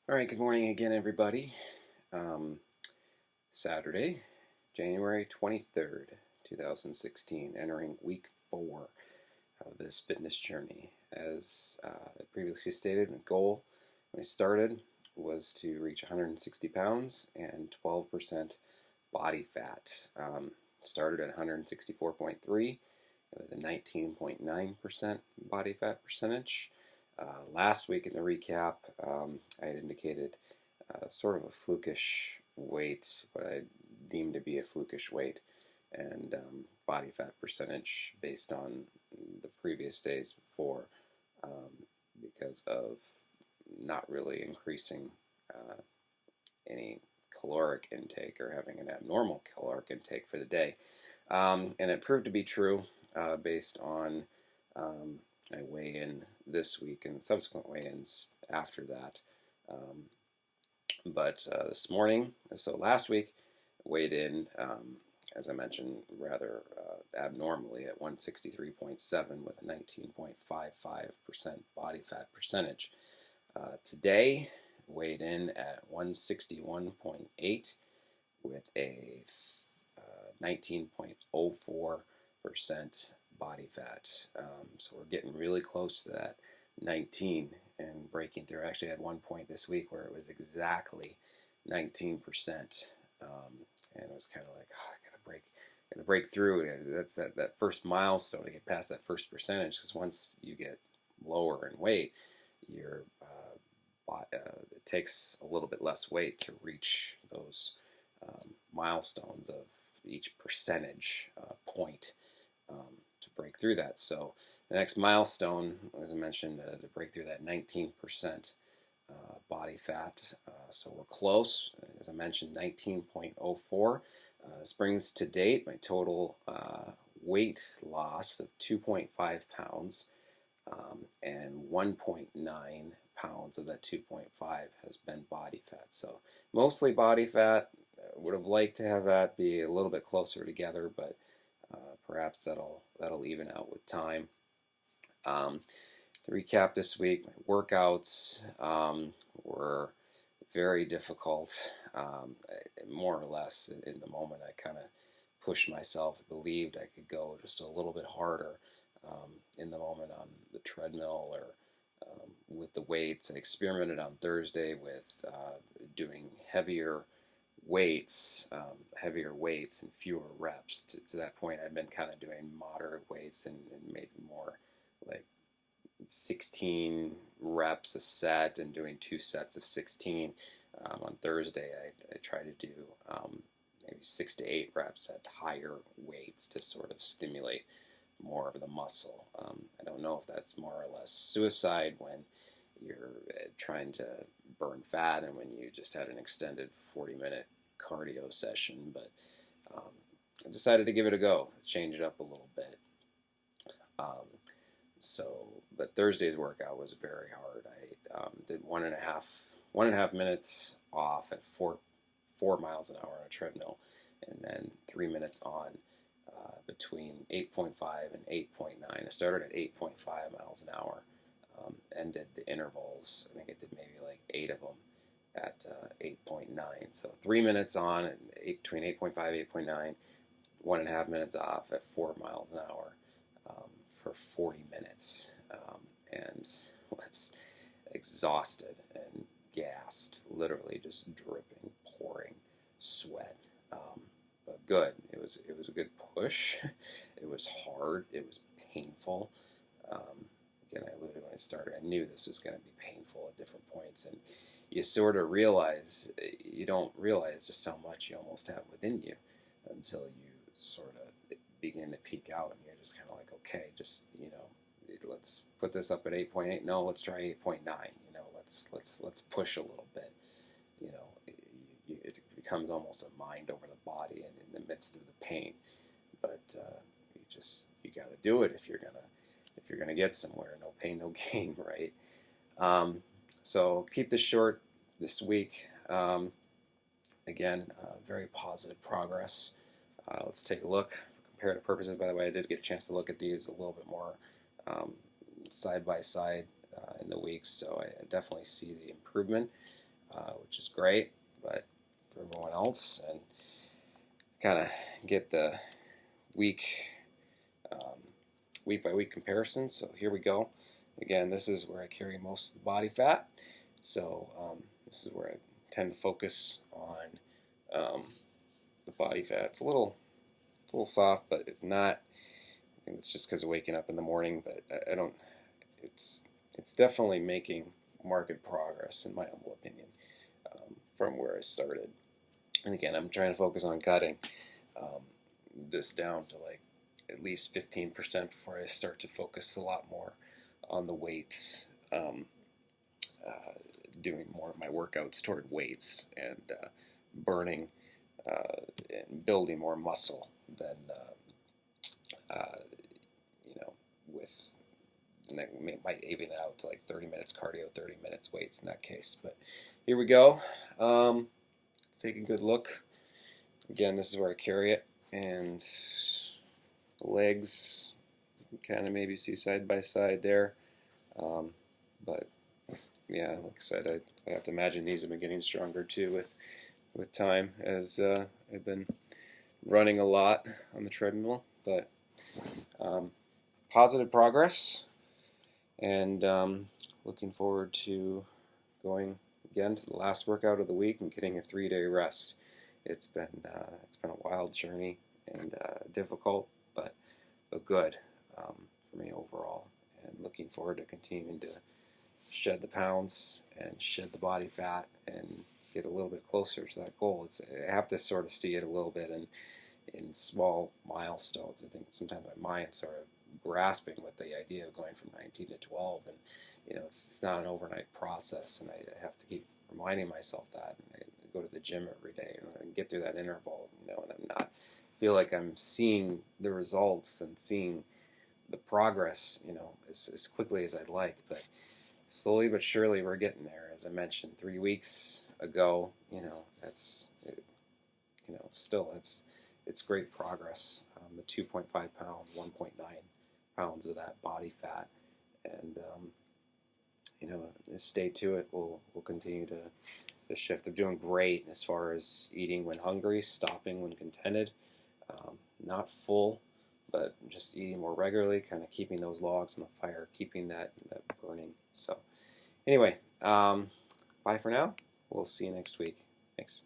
All right, good morning again, everybody. Um, Saturday, January 23rd, 2016, entering week 4 of this fitness journey. As I previously stated, my goal when I started was to reach 160 pounds and 12% body fat. Started at 164.3 with a 19.9% body fat percentage. Last week in the recap, I had indicated sort of a flukish weight, what I deem to be a flukish weight, and body fat percentage based on the previous days before, because of not really increasing any caloric intake or having an abnormal caloric intake for the day. And it proved to be true based on my weigh-in this week and subsequent weigh-ins after that. Um, but this morning, so last week, weighed in, as I mentioned, rather abnormally at 163.7 with a 19.55% body fat percentage. Today, weighed in at 161.8 with a 19.04% body fat. So we're getting really close to that 19 and breaking through. I actually had one point this week where it was exactly 19%. And it was kind of like, oh, gotta break through. That's that first milestone to get past that first percentage, because once you get lower in weight, your it takes a little bit less weight to reach those milestones of each percentage point to break through that. So the next milestone, as I mentioned, to break through that 19% body fat. So we're close. As I mentioned, 19.04. This brings to date my total weight loss of 2.5 pounds, and 1.9 pounds of that 2.5 has been body fat. So mostly body fat. Would have liked to have that be a little bit closer together, but perhaps that'll even out with time. To recap this week, my workouts were very difficult. More or less in the moment, I kind of pushed myself. I believed I could go just a little bit harder in the moment on the treadmill or with the weights. I experimented on Thursday with doing heavier weights and fewer reps. To that point, I've been kind of doing moderate weights and maybe more like 16 reps a set and doing 2 sets of 16. On Thursday, I try to do maybe 6 to 8 reps at higher weights to sort of stimulate more of the muscle. I don't know if that's more or less suicide when you're trying to burn fat and when you just had an extended 40-minute cardio session, but I decided to give it a go, change it up a little bit. Um, but Thursday's workout was very hard. I did 1.5 minutes off at 4 miles an hour on a treadmill, and then 3 minutes on between 8.5 and 8.9. I started at 8.5 miles an hour, ended the intervals. I think I did maybe like 8 of them at 8.9. So 3 minutes on and between 8.5 and 8.9, 1.5 minutes off at 4 miles an hour for 40 minutes, and was exhausted and gassed, literally just dripping, pouring sweat. But good. It was a good push. It was hard. It was painful. Um, Again, I alluded when I started. I knew this was going to be painful at different points, and you sort of realize you don't realize just how much you almost have within you until you sort of begin to peak out, and you're just kind of like, okay, just let's put this up at 8.8. No, let's try 8.9. Let's push a little bit. It becomes almost a mind over the body, and in the midst of the pain. But you got to do it if you're gonna get somewhere. No pain, no gain, right? So keep this short this week. Again, very positive progress. Let's take a look for comparative purposes. By the way, I did get a chance to look at these a little bit more side by side in the weeks, so I definitely see the improvement. which is great, but for everyone else, and kind of get the week um, week by week comparison. So here we go. Again, this is where I carry most of the body fat. So this is where I tend to focus on the body fat. It's a little soft, but it's not. I think it's just because of waking up in the morning. But I don't. It's definitely making marked progress in my humble opinion from where I started. And again, I'm trying to focus on cutting this down to like at least 15% before I start to focus a lot more on the weights, doing more of my workouts toward weights and burning and building more muscle than you know, with, and I might even out to like 30 minutes cardio, 30 minutes weights in that case. But here we go. Take a good look. Again, this is where I carry it, and the legs, you can kind of maybe see side by side there. But yeah, like I said, I have to imagine these have been getting stronger too with time, as I've been running a lot on the treadmill. But positive progress, and looking forward to going again to the last workout of the week and getting a 3-day rest. It's been a wild journey and difficult, but good for me overall. And looking forward to continuing to shed the pounds and shed the body fat and get a little bit closer to that goal. I have to sort of see it a little bit in small milestones. I think sometimes my mind's sort of grasping with the idea of going from 19 to 12, and it's not an overnight process, and I have to keep reminding myself that. And I go to the gym every day and get through that interval, and I'm not feel like I'm seeing the results and seeing the progress, as quickly as I'd like, but slowly but surely we're getting there. As I mentioned 3 weeks ago, still it's great progress. The 2.5 pounds, 1.9 pounds of that body fat, and stay to it. We'll continue to shift. I'm doing great as far as eating when hungry, stopping when contented. Not full, but just eating more regularly, kind of keeping those logs on the fire, keeping that burning. So anyway, bye for now. We'll see you next week. Thanks.